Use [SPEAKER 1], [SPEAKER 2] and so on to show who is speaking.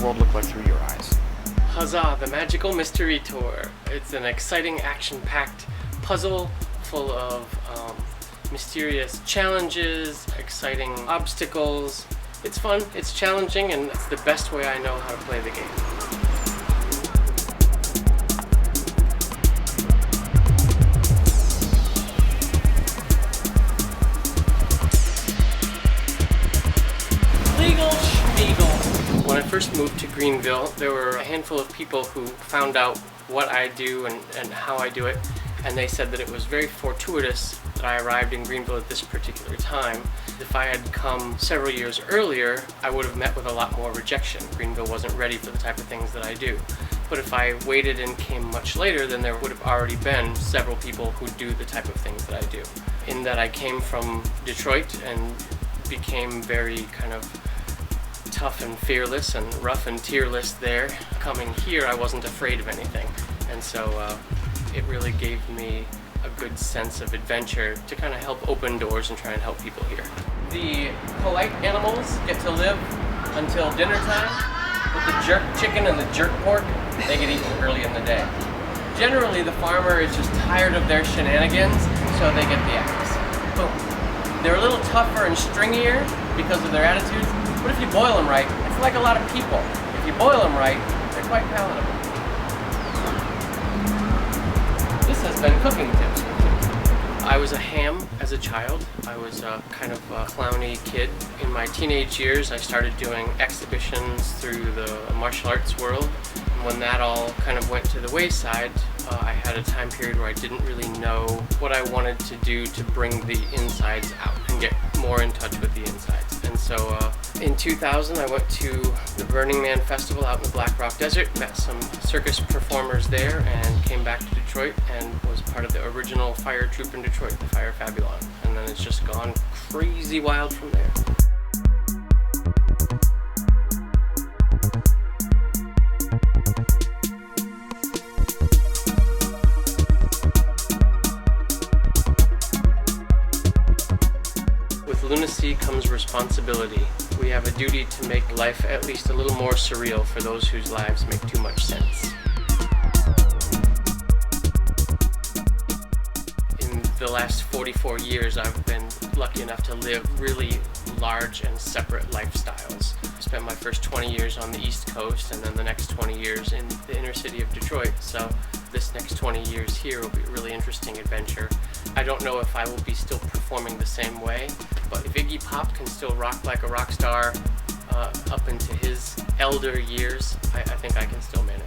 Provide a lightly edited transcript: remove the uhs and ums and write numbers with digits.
[SPEAKER 1] world look like through your eyes?
[SPEAKER 2] Huzzah, the Magical Mystery Tour. It's an exciting, action-packed puzzle full of mysterious challenges, exciting obstacles. It's fun, it's challenging, and it's the best way I know how to play the game. When I first moved to Greenville, there were a handful of people who found out what I do and how I do it, and they said that it was very fortuitous that I arrived in Greenville at this particular time. If I had come several years earlier, I would have met with a lot more rejection. Greenville wasn't ready for the type of things that I do. But if I waited and came much later, then there would have already been several people who do the type of things that I do. In that I came from Detroit and became very kind of tough and fearless and rough and tearless there. Coming here, I wasn't afraid of anything, and so it really gave me a good sense of adventure to kind of help open doors and try and help people here. The polite animals get to live until dinner time. With the jerk chicken and the jerk pork, they get eaten early in the day. Generally, the farmer is just tired of their shenanigans, so they get the axe. Boom. They're a little tougher and stringier because of their attitudes, but if you boil them right, it's like a lot of people. If you boil them right, they're quite palatable. This has been Cooking Tips. I was a ham as a child. I was a kind of a clowny kid. In my teenage years, I started doing exhibitions through the martial arts world. And when that all kind of went to the wayside, I had a time period where I didn't really know what I wanted to do to bring the insides out and get more in touch with the insides. And so in 2000, I went to the Burning Man Festival out in the Black Rock Desert, met some circus performers there, and came back to Detroit and was part of the original fire troupe in Detroit, the Fire Fabulon. And then it's just gone crazy wild from there. With lunacy comes responsibility. We have a duty to make life at least a little more surreal for those whose lives make too much sense. In the last 44 years, I've been lucky enough to live really large and separate lifestyles. I spent my first 20 years on the East Coast and then the next 20 years in the inner city of Detroit. So this next 20 years here will be a really interesting adventure. I don't know if I will be still performing the same way, but if Iggy Pop can still rock like a rock star up into his elder years, I think I can still manage.